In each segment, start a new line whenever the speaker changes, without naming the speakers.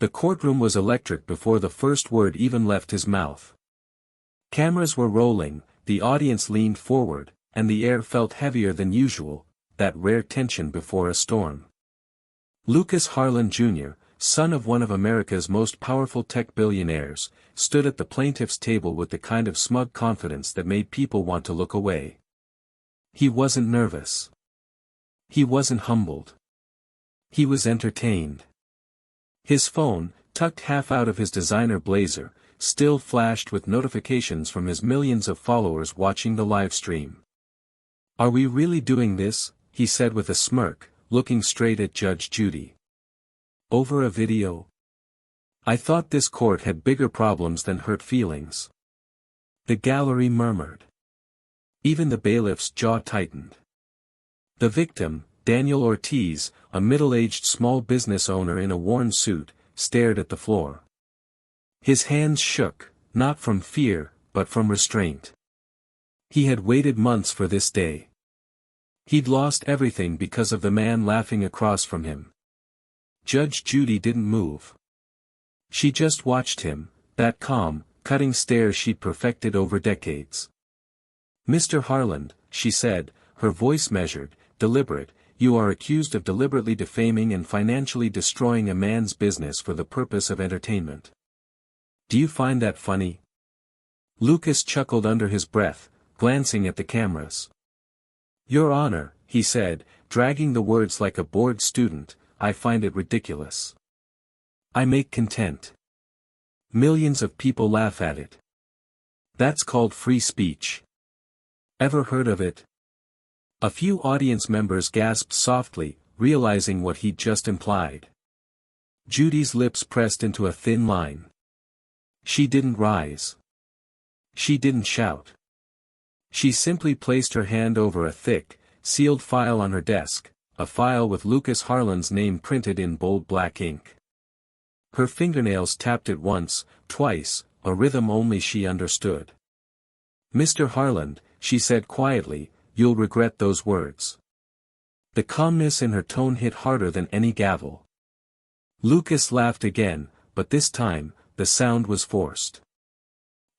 The courtroom was electric before the first word even left his mouth. Cameras were rolling, the audience leaned forward, and the air felt heavier than usual, that rare tension before a storm. Lucas Harlan Jr., son of one of America's most powerful tech billionaires, stood at the plaintiff's table with the kind of smug confidence that made people want to look away. He wasn't nervous. He wasn't humbled. He was entertained. His phone, tucked half out of his designer blazer, still flashed with notifications from his millions of followers watching the live stream. "Are we really doing this?" he said with a smirk, looking straight at Judge Judy. "Over a video? I thought this court had bigger problems than hurt feelings." The gallery murmured. Even the bailiff's jaw tightened. The victim, Daniel Ortiz, a middle-aged small business owner in a worn suit, stared at the floor. His hands shook, not from fear, but from restraint. He had waited months for this day. He'd lost everything because of the man laughing across from him. Judge Judy didn't move. She just watched him, that calm, cutting stare she'd perfected over decades. "Mr. Harlan," she said, her voice measured, deliberate, "you are accused of deliberately defaming and financially destroying a man's business for the purpose of entertainment. Do you find that funny?" Lucas chuckled under his breath, glancing at the cameras. "Your Honor," he said, dragging the words like a bored student, "I find it ridiculous. I make content. Millions of people laugh at it. That's called free speech. Ever heard of it?" A few audience members gasped softly, realizing what he'd just implied. Judy's lips pressed into a thin line. She didn't rise. She didn't shout. She simply placed her hand over a thick, sealed file on her desk, a file with Lucas Harlan's name printed in bold black ink. Her fingernails tapped it once, twice, a rhythm only she understood. "Mr. Harlan," she said quietly, "you'll regret those words." The calmness in her tone hit harder than any gavel. Lucas laughed again, but this time, the sound was forced.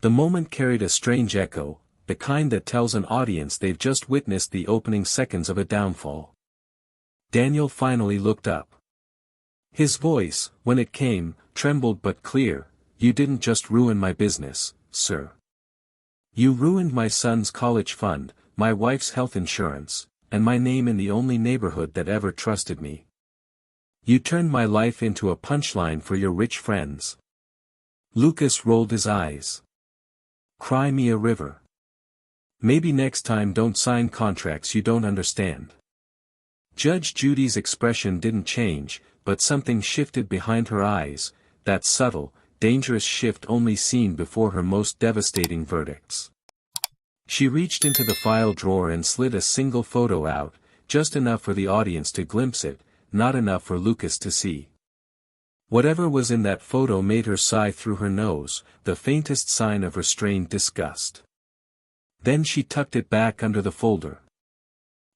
The moment carried a strange echo, the kind that tells an audience they've just witnessed the opening seconds of a downfall. Daniel finally looked up. His voice, when it came, trembled but clear. "You didn't just ruin my business, sir. You ruined my son's college fund, my wife's health insurance, and my name in the only neighborhood that ever trusted me. You turned my life into a punchline for your rich friends." Lucas rolled his eyes. "Cry me a river. Maybe next time don't sign contracts you don't understand." Judge Judy's expression didn't change, but something shifted behind her eyes, that subtle, dangerous shift only seen before her most devastating verdicts. She reached into the file drawer and slid a single photo out, just enough for the audience to glimpse it, not enough for Lucas to see. Whatever was in that photo made her sigh through her nose, the faintest sign of restrained disgust. Then she tucked it back under the folder.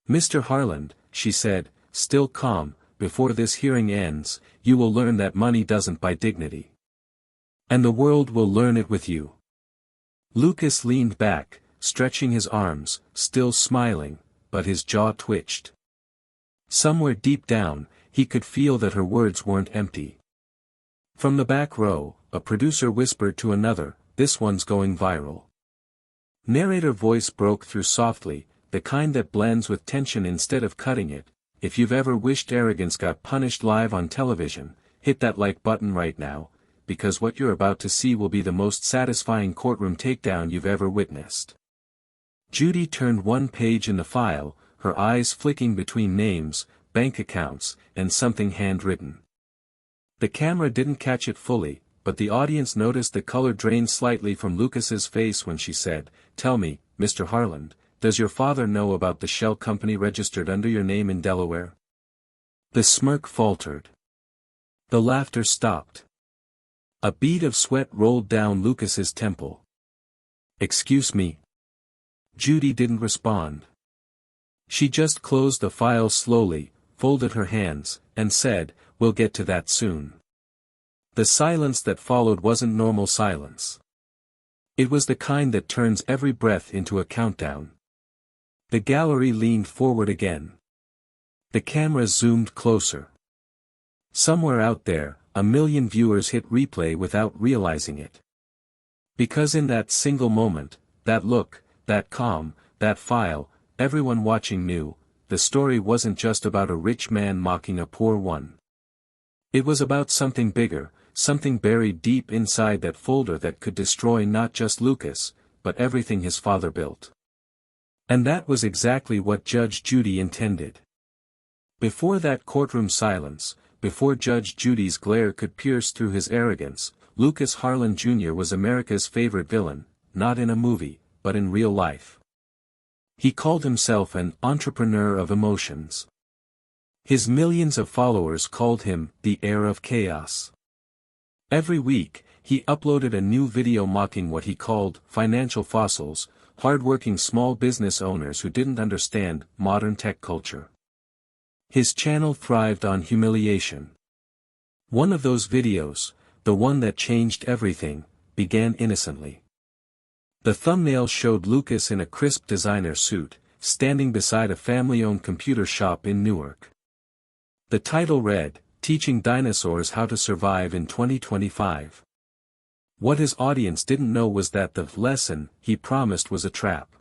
"Mr. Harlan," she said, still calm, "before this hearing ends, you will learn that money doesn't buy dignity. And the world will learn it with you." Lucas leaned back, stretching his arms, still smiling, but his jaw twitched. Somewhere deep down, he could feel that her words weren't empty. From the back row, a producer whispered to another, "This one's going viral." Narrator voice broke through softly, the kind that blends with tension instead of cutting it. "If you've ever wished arrogance got punished live on television, hit that like button right now, because what you're about to see will be the most satisfying courtroom takedown you've ever witnessed." Judy turned one page in the file, her eyes flicking between names, bank accounts, and something handwritten. The camera didn't catch it fully, but the audience noticed the color drain slightly from Lucas's face when she said, "Tell me, Mr. Harlan, does your father know about the shell company registered under your name in Delaware?" The smirk faltered. The laughter stopped. A bead of sweat rolled down Lucas's temple. "Excuse me?" Judy didn't respond. She just closed the file slowly, folded her hands, and said, "We'll get to that soon. The silence that followed wasn't normal silence. It was the kind that turns every breath into a countdown. The gallery leaned forward again. The camera zoomed closer. Somewhere out there, 1,000,000 viewers hit replay without realizing it. Because in that single moment, that look, that calm, that file, everyone watching knew, the story wasn't just about a rich man mocking a poor one. It was about something bigger, something buried deep inside that folder that could destroy not just Lucas, but everything his father built. And that was exactly what Judge Judy intended. Before that courtroom silence, before Judge Judy's glare could pierce through his arrogance, Lucas Harlan Jr. was America's favorite villain, not in a movie, but in real life. He called himself an entrepreneur of emotions. His millions of followers called him the heir of chaos. Every week, he uploaded a new video mocking what he called financial fossils, hard-working small business owners who didn't understand modern tech culture. His channel thrived on humiliation. One of those videos, the one that changed everything, began innocently. The thumbnail showed Lucas in a crisp designer suit, standing beside a family-owned computer shop in Newark. The title read, "Teaching Dinosaurs How to Survive in 2025. What his audience didn't know was that the lesson he promised was a trap.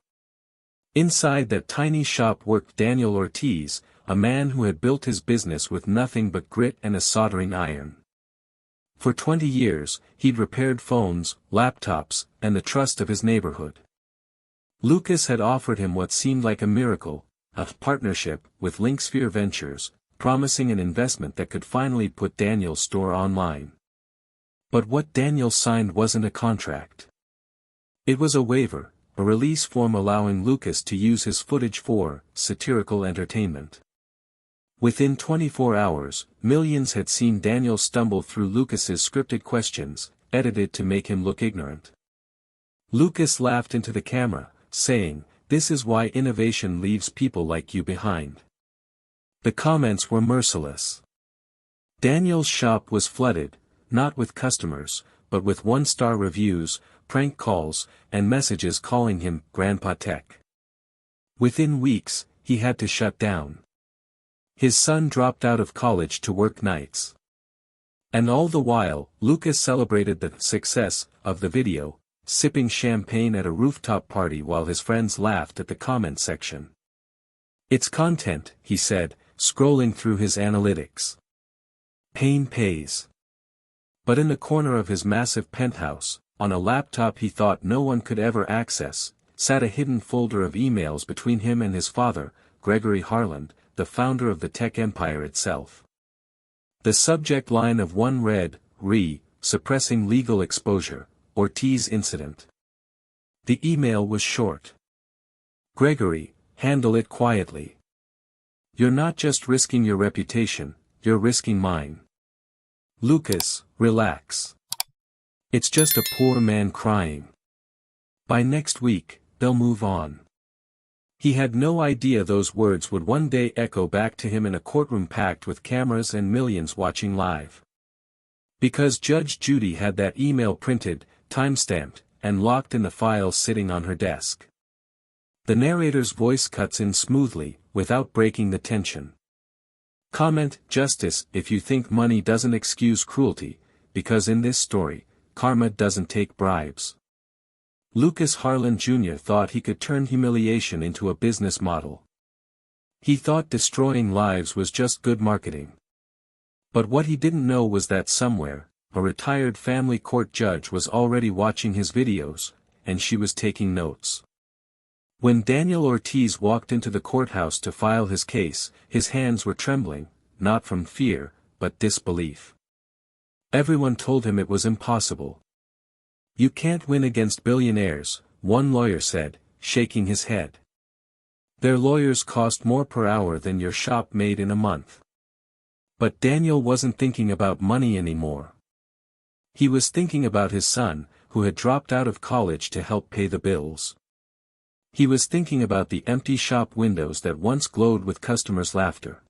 Inside that tiny shop worked Daniel Ortiz, a man who had built his business with nothing but grit and a soldering iron. For 20 years, he'd repaired phones, laptops, and the trust of his neighborhood. Lucas had offered him what seemed like a miracle, a partnership with Linksphere Ventures, promising an investment that could finally put Daniel's store online. But what Daniel signed wasn't a contract. It was a waiver, a release form allowing Lucas to use his footage for satirical entertainment. Within 24 hours, millions had seen Daniel stumble through Lucas's scripted questions, edited to make him look ignorant. Lucas laughed into the camera, saying, "This is why innovation leaves people like you behind." The comments were merciless. Daniel's shop was flooded, not with customers, but with one-star reviews, prank calls, and messages calling him Grandpa Tech. Within weeks, he had to shut down. His son dropped out of college to work nights. And all the while, Lucas celebrated the success of the video, sipping champagne at a rooftop party while his friends laughed at the comment section. "It's content," he said, scrolling through his analytics. "Pain pays." But in the corner of his massive penthouse, on a laptop he thought no one could ever access, sat a hidden folder of emails between him and his father, Gregory Harlan, the founder of the tech empire itself. The subject line of one read, "Suppressing legal exposure, Ortiz incident." The email was short. "Gregory, handle it quietly. You're not just risking your reputation, you're risking mine. Lucas, relax. It's just a poor man crying. By next week, they'll move on." He had no idea those words would one day echo back to him in a courtroom packed with cameras and millions watching live. Because Judge Judy had that email printed, time-stamped, and locked in the file sitting on her desk. The narrator's voice cuts in smoothly, without breaking the tension. "Comment, Justice, if you think money doesn't excuse cruelty, because in this story, karma doesn't take bribes." Lucas Harlan Jr. thought he could turn humiliation into a business model. He thought destroying lives was just good marketing. But what he didn't know was that somewhere, a retired family court judge was already watching his videos, and she was taking notes. When Daniel Ortiz walked into the courthouse to file his case, his hands were trembling, not from fear, but disbelief. Everyone told him it was impossible. "You can't win against billionaires," one lawyer said, shaking his head. "Their lawyers cost more per hour than your shop made in a month." But Daniel wasn't thinking about money anymore. He was thinking about his son, who had dropped out of college to help pay the bills. He was thinking about the empty shop windows that once glowed with customers' laughter.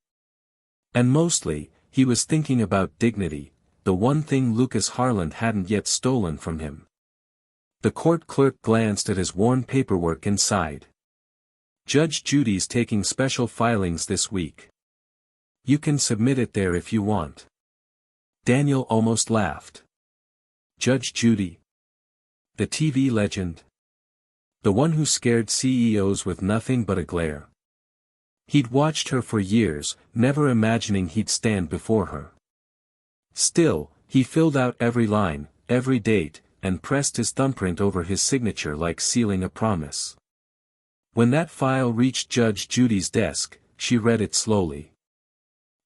And mostly, he was thinking about dignity, the one thing Lucas Harland hadn't yet stolen from him. The court clerk glanced at his worn paperwork and sighed. Judge Judy's taking special filings this week. You can submit it there if you want. Daniel almost laughed. Judge Judy? The TV legend? The one who scared CEOs with nothing but a glare. He'd watched her for years, never imagining he'd stand before her. Still, he filled out every line, every date, and pressed his thumbprint over his signature like sealing a promise. When that file reached Judge Judy's desk, she read it slowly.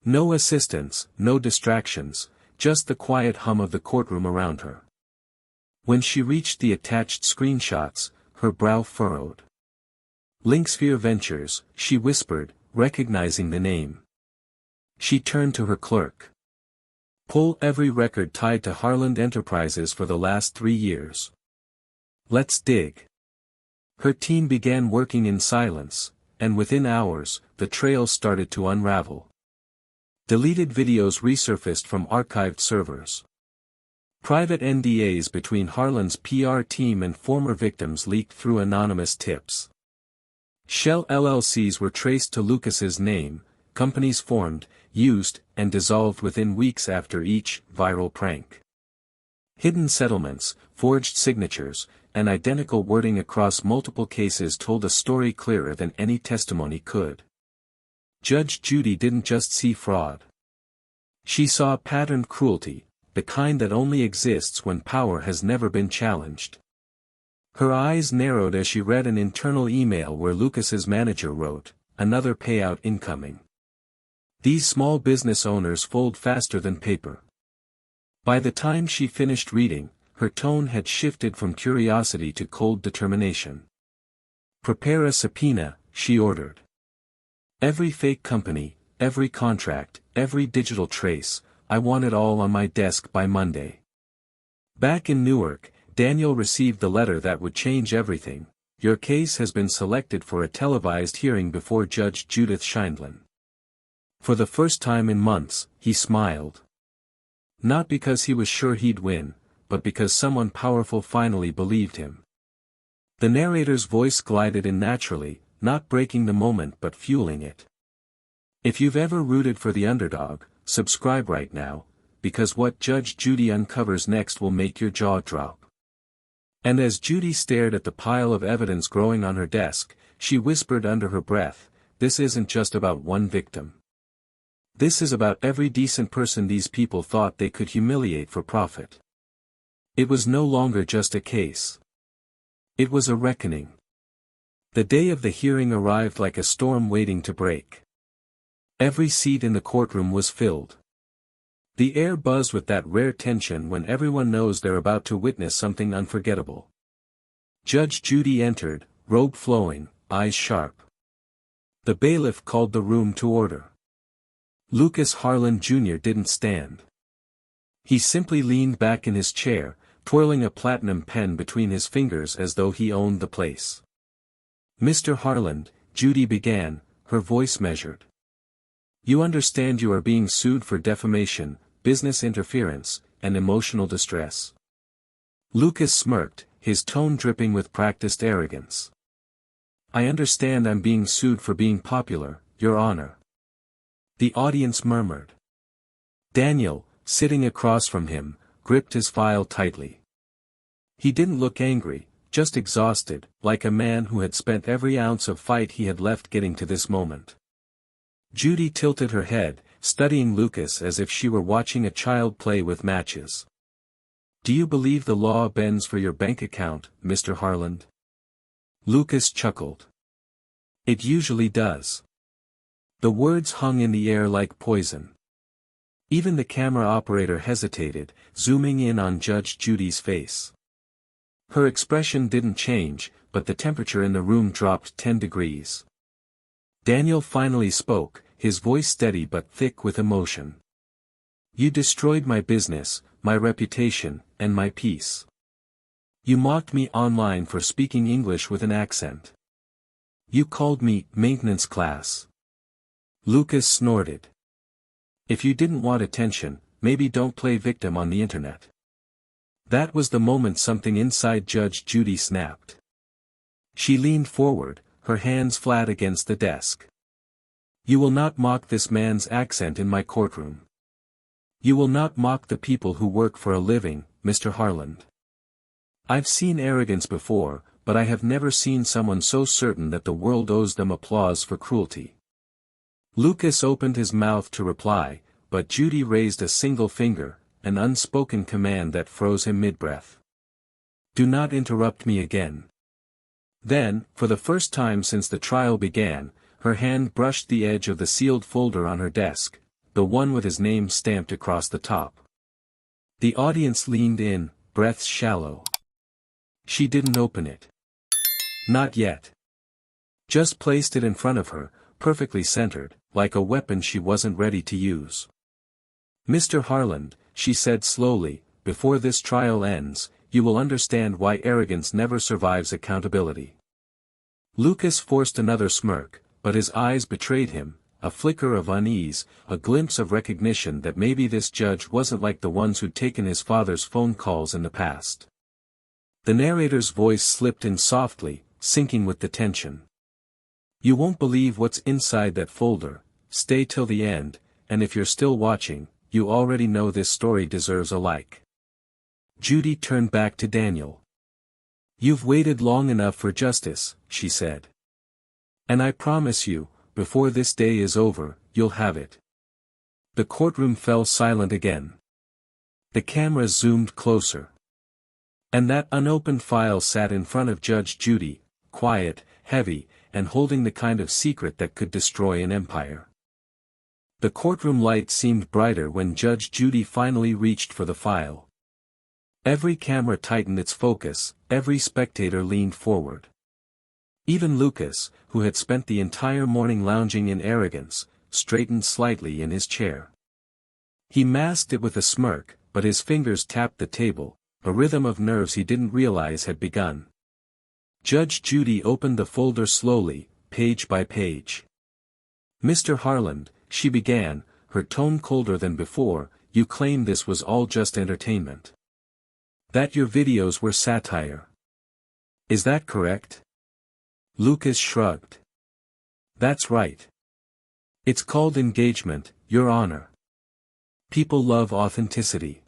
No assistance, no distractions, just the quiet hum of the courtroom around her. When she reached the attached screenshots, her brow furrowed. Linksphere Ventures, she whispered, recognizing the name. She turned to her clerk. Pull every record tied to Harland Enterprises for the last 3 years. Let's dig. Her team began working in silence, and within hours, the trail started to unravel. Deleted videos resurfaced from archived servers. Private NDAs between Harland's PR team and former victims leaked through anonymous tips. Shell LLCs were traced to Lucas's name, companies formed, used, and dissolved within weeks after each viral prank. Hidden settlements, forged signatures, and identical wording across multiple cases told a story clearer than any testimony could. Judge Judy didn't just see fraud. She saw patterned cruelty, the kind that only exists when power has never been challenged. Her eyes narrowed as she read an internal email where Lucas's manager wrote, "Another payout incoming. These small business owners fold faster than paper." By the time she finished reading, her tone had shifted from curiosity to cold determination. "Prepare a subpoena," she ordered. "Every fake company, every contract, every digital trace, I want it all on my desk by Monday." Back in Newark, Daniel received the letter that would change everything. "Your case has been selected for a televised hearing before Judge Judith Scheindlin." For the first time in months, he smiled. Not because he was sure he'd win, but because someone powerful finally believed him. The narrator's voice glided in naturally, not breaking the moment but fueling it. If you've ever rooted for the underdog, subscribe right now, because what Judge Judy uncovers next will make your jaw drop. And as Judy stared at the pile of evidence growing on her desk, she whispered under her breath, "This isn't just about one victim. This is about every decent person these people thought they could humiliate for profit." It was no longer just a case. It was a reckoning. The day of the hearing arrived like a storm waiting to break. Every seat in the courtroom was filled. The air buzzed with that rare tension when everyone knows they're about to witness something unforgettable. Judge Judy entered, robe flowing, eyes sharp. The bailiff called the room to order. Lucas Harland Jr. didn't stand. He simply leaned back in his chair, twirling a platinum pen between his fingers as though he owned the place. "Mr. Harland," Judy began, her voice measured. "You understand you are being sued for defamation, business interference, and emotional distress." Lucas smirked, his tone dripping with practiced arrogance. "I understand I'm being sued for being popular, Your Honor." The audience murmured. Daniel, sitting across from him, gripped his file tightly. He didn't look angry, just exhausted, like a man who had spent every ounce of fight he had left getting to this moment. Judy tilted her head, studying Lucas as if she were watching a child play with matches. "Do you believe the law bends for your bank account, Mr. Harland?" Lucas chuckled. "It usually does." The words hung in the air like poison. Even the camera operator hesitated, zooming in on Judge Judy's face. Her expression didn't change, but the temperature in the room dropped 10 degrees. Daniel finally spoke, his voice steady but thick with emotion. "You destroyed my business, my reputation, and my peace. You mocked me online for speaking English with an accent. You called me maintenance class." Lucas snorted. "If you didn't want attention, maybe don't play victim on the internet. That was the moment something inside Judge Judy snapped. She leaned forward, her hands flat against the desk. You will not mock this man's accent in my courtroom. You will not mock the people who work for a living, Mr. Harland. I've seen arrogance before, but I have never seen someone so certain that the world owes them applause for cruelty. Lucas opened his mouth to reply, but Judy raised a single finger, an unspoken command that froze him mid-breath. Do not interrupt me again. Then, for the first time since the trial began, her hand brushed the edge of the sealed folder on her desk, the one with his name stamped across the top. The audience leaned in, breaths shallow. She didn't open it. Not yet. Just placed it in front of her, perfectly centered, like a weapon she wasn't ready to use. Mr. Harland, she said slowly, before this trial ends, you will understand why arrogance never survives accountability. Lucas forced another smirk, but his eyes betrayed him, a flicker of unease, a glimpse of recognition that maybe this judge wasn't like the ones who'd taken his father's phone calls in the past. The narrator's voice slipped in softly, syncing with the tension. You won't believe what's inside that folder, stay till the end, and if you're still watching, you already know this story deserves a like. Judy turned back to Daniel. You've waited long enough for justice, she said. And I promise you, before this day is over, you'll have it. The courtroom fell silent again. The cameras zoomed closer. And that unopened file sat in front of Judge Judy, quiet, heavy, and holding the kind of secret that could destroy an empire. The courtroom light seemed brighter when Judge Judy finally reached for the file. Every camera tightened its focus, every spectator leaned forward. Even Lucas, who had spent the entire morning lounging in arrogance, straightened slightly in his chair. He masked it with a smirk, but his fingers tapped the table, a rhythm of nerves he didn't realize had begun. Judge Judy opened the folder slowly, page by page. Mr. Harland, she began, her tone colder than before, you claim this was all just entertainment. That your videos were satire. Is that correct? Lucas shrugged. That's right. It's called engagement, Your Honor. People love authenticity.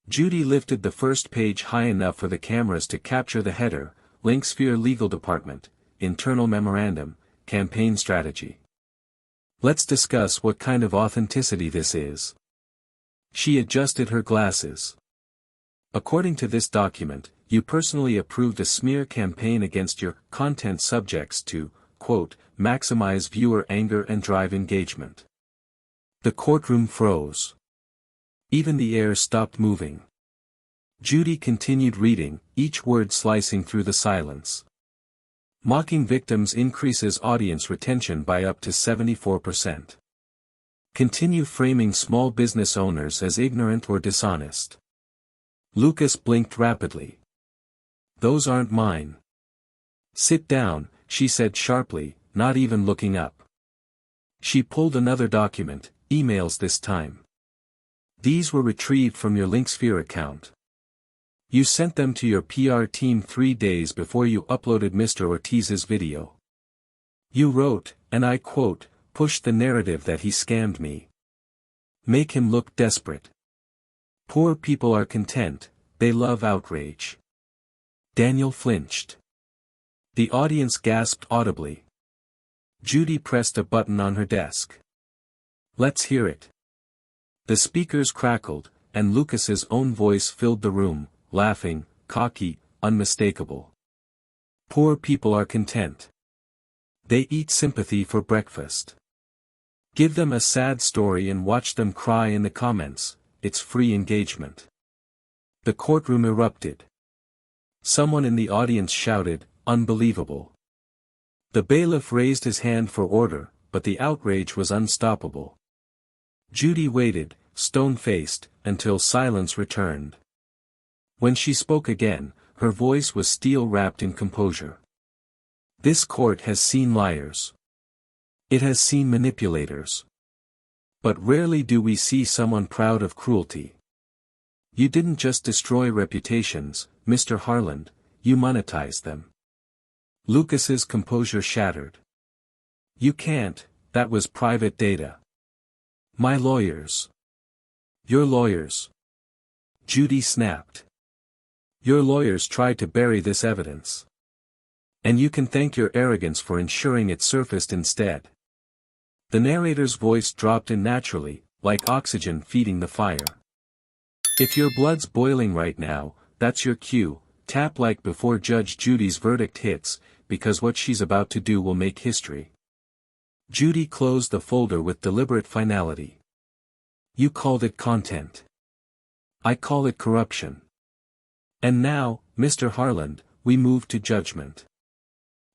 Judy lifted the first page high enough for the cameras to capture the header, Linksphere Legal Department, Internal Memorandum, Campaign Strategy. Let's discuss what kind of authenticity this is. She adjusted her glasses. According to this document, you personally approved a smear campaign against your content subjects to, quote, maximize viewer anger and drive engagement. The courtroom froze. Even the air stopped moving. Judy continued reading, each word slicing through the silence. Mocking victims increases audience retention by up to 74%. Continue framing small business owners as ignorant or dishonest. Lucas blinked rapidly. Those aren't mine. Sit down, she said sharply, not even looking up. She pulled another document, emails this time. These were retrieved from your Linksphere account. You sent them to your PR team 3 days before you uploaded Mr. Ortiz's video. You wrote, and I quote, push the narrative that he scammed me. Make him look desperate. Poor people are content, they love outrage. Daniel flinched. The audience gasped audibly. Judy pressed a button on her desk. Let's hear it. The speakers crackled, and Lucas's own voice filled the room, laughing, cocky, unmistakable. Poor people are content. They eat sympathy for breakfast. Give them a sad story and watch them cry in the comments, it's free engagement. The courtroom erupted. Someone in the audience shouted, unbelievable. The bailiff raised his hand for order, but the outrage was unstoppable. Judy waited, stone-faced, until silence returned. When she spoke again, her voice was steel-wrapped in composure. This court has seen liars. It has seen manipulators. But rarely do we see someone proud of cruelty. You didn't just destroy reputations, Mr. Harland, you monetized them. Lucas's composure shattered. You can't, that was private data. My lawyers. Your lawyers. Judy snapped. Your lawyers tried to bury this evidence. And you can thank your arrogance for ensuring it surfaced instead. The narrator's voice dropped in naturally, like oxygen feeding the fire. If your blood's boiling right now, that's your cue, tap like before Judge Judy's verdict hits, because what she's about to do will make history. Judy closed the folder with deliberate finality. You called it content. I call it corruption. And now, Mr. Harland, we move to judgment.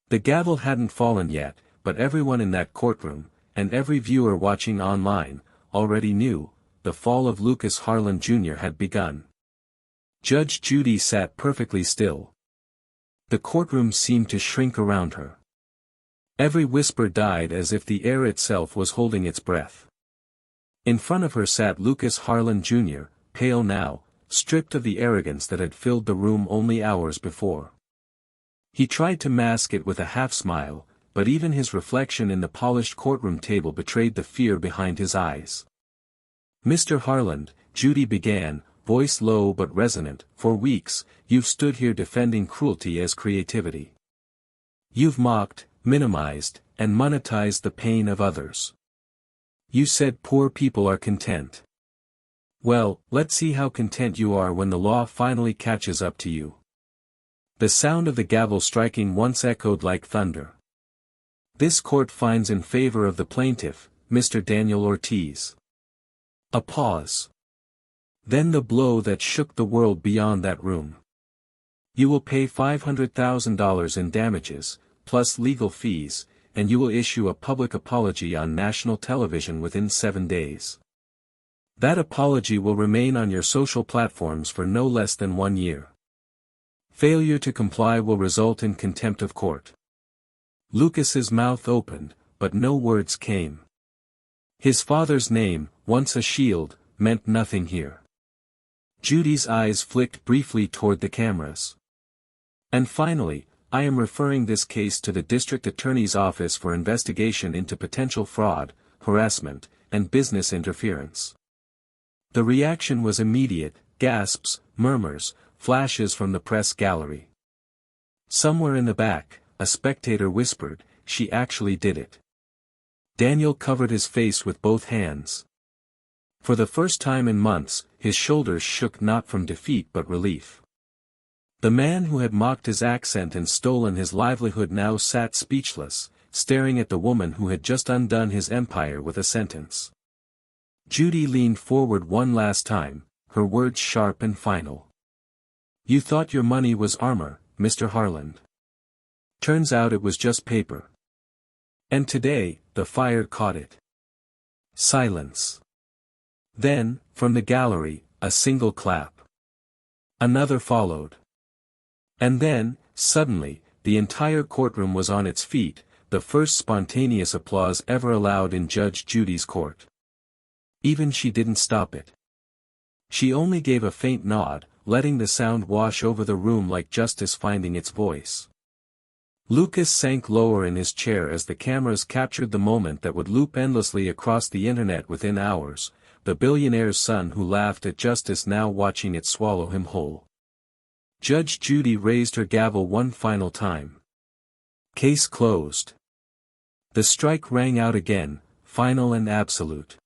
The gavel hadn't fallen yet, but everyone in that courtroom, and every viewer watching online, already knew, the fall of Lucas Harland Jr. had begun. Judge Judy sat perfectly still. The courtroom seemed to shrink around her. Every whisper died as if the air itself was holding its breath. In front of her sat Lucas Harland Jr., pale now, stripped of the arrogance that had filled the room only hours before. He tried to mask it with a half-smile, but even his reflection in the polished courtroom table betrayed the fear behind his eyes. Mr. Harland, Judy began, voice low but resonant, for weeks, you've stood here defending cruelty as creativity. You've mocked, minimized, and monetized the pain of others. You said poor people are content. Well, let's see how content you are when the law finally catches up to you. The sound of the gavel striking once echoed like thunder. This court finds in favor of the plaintiff, Mr. Daniel Ortiz. A pause. Then the blow that shook the world beyond that room. You will pay $500,000 in damages, plus legal fees, and you will issue a public apology on national television within 7 days. That apology will remain on your social platforms for no less than 1 year. Failure to comply will result in contempt of court. Lucas's mouth opened, but no words came. His father's name, once a shield, meant nothing here. Judy's eyes flicked briefly toward the cameras. And finally, I am referring this case to the district attorney's office for investigation into potential fraud, harassment, and business interference. The reaction was immediate, gasps, murmurs, flashes from the press gallery. Somewhere in the back, a spectator whispered, she actually did it. Daniel covered his face with both hands. For the first time in months, his shoulders shook not from defeat but relief. The man who had mocked his accent and stolen his livelihood now sat speechless, staring at the woman who had just undone his empire with a sentence. Judy leaned forward one last time, her words sharp and final. You thought your money was armor, Mr. Harland. Turns out it was just paper. And today, the fire caught it. Silence. Then, from the gallery, a single clap. Another followed. And then, suddenly, the entire courtroom was on its feet, the first spontaneous applause ever allowed in Judge Judy's court. Even she didn't stop it. She only gave a faint nod, letting the sound wash over the room like justice finding its voice. Lucas sank lower in his chair as the cameras captured the moment that would loop endlessly across the internet within hours, the billionaire's son who laughed at justice now watching it swallow him whole. Judge Judy raised her gavel one final time. Case closed. The strike rang out again, final and absolute.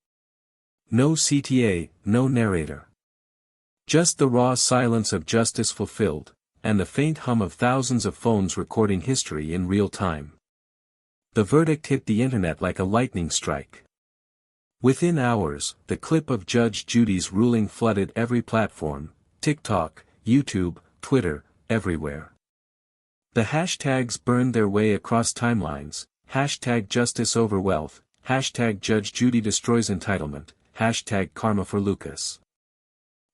No CTA, no narrator. Just the raw silence of justice fulfilled, and the faint hum of thousands of phones recording history in real time. The verdict hit the internet like a lightning strike. Within hours, the clip of Judge Judy's ruling flooded every platform, TikTok, YouTube, Twitter, everywhere. The hashtags burned their way across timelines, hashtag justice over wealth, hashtag Judge Judy destroys entitlement, hashtag karma for Lucas.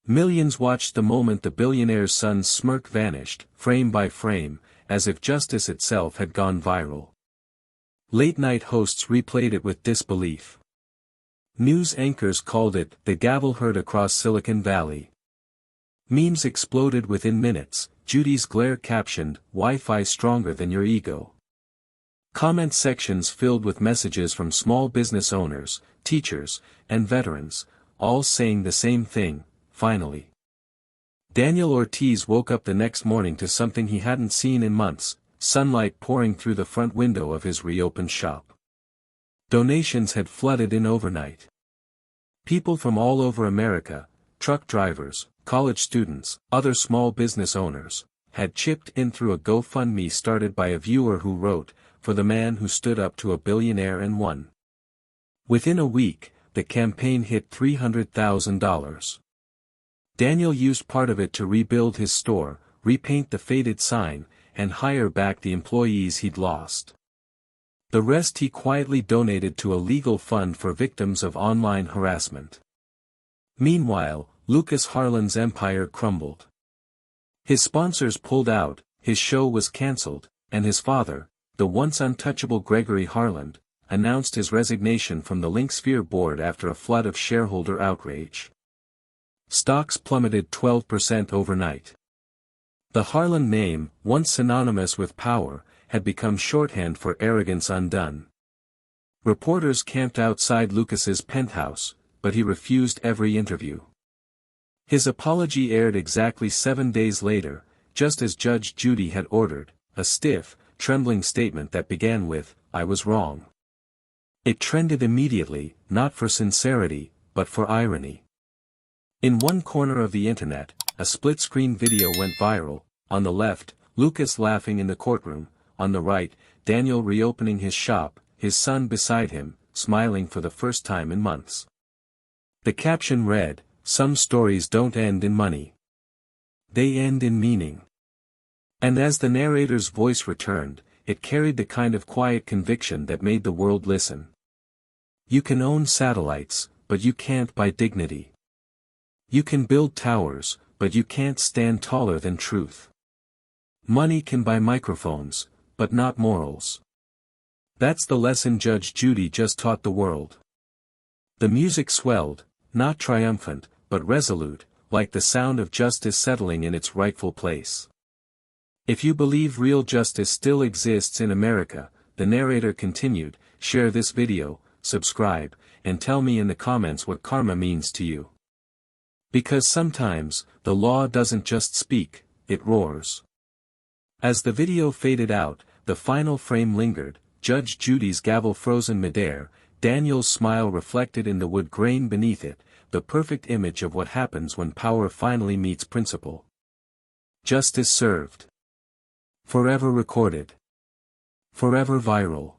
Millions watched the moment the billionaire's son's smirk vanished, frame by frame, as if justice itself had gone viral. Late-night hosts replayed it with disbelief. News anchors called it the Gavel heard across Silicon Valley. Memes exploded within minutes. Judy's glare captioned, "Wi-Fi stronger than your ego." Comment sections filled with messages from small business owners, teachers, and veterans, all saying the same thing, finally. Daniel Ortiz woke up the next morning to something he hadn't seen in months, sunlight pouring through the front window of his reopened shop. Donations had flooded in overnight. People from all over America, truck drivers, college students, other small business owners, had chipped in through a GoFundMe started by a viewer who wrote, "For the man who stood up to a billionaire and won." Within a week, the campaign hit $300,000. Daniel used part of it to rebuild his store, repaint the faded sign, and hire back the employees he'd lost. The rest he quietly donated to a legal fund for victims of online harassment. Meanwhile, Lucas Harlan's empire crumbled. His sponsors pulled out, his show was cancelled, and his father, the once untouchable Gregory Harlan, announced his resignation from the LinkSphere board after a flood of shareholder outrage. Stocks plummeted 12% overnight. The Harlan name, once synonymous with power, had become shorthand for arrogance undone. Reporters camped outside Lucas's penthouse, but he refused every interview. His apology aired exactly 7 days later, just as Judge Judy had ordered, a stiff, trembling statement that began with, "I was wrong." It trended immediately, not for sincerity, but for irony. In one corner of the internet, a split-screen video went viral, on the left, Lucas laughing in the courtroom, on the right, Daniel reopening his shop, his son beside him, smiling for the first time in months. The caption read, "Some stories don't end in money. They end in meaning." And as the narrator's voice returned, it carried the kind of quiet conviction that made the world listen. You can own satellites, but you can't buy dignity. You can build towers, but you can't stand taller than truth. Money can buy microphones, but not morals. That's the lesson Judge Judy just taught the world. The music swelled, not triumphant, but resolute, like the sound of justice settling in its rightful place. If you believe real justice still exists in America, the narrator continued, share this video, subscribe, and tell me in the comments what karma means to you. Because sometimes, the law doesn't just speak, it roars. As the video faded out, the final frame lingered, Judge Judy's gavel frozen midair, Daniel's smile reflected in the wood grain beneath it, the perfect image of what happens when power finally meets principle. Justice served. Forever recorded. Forever viral.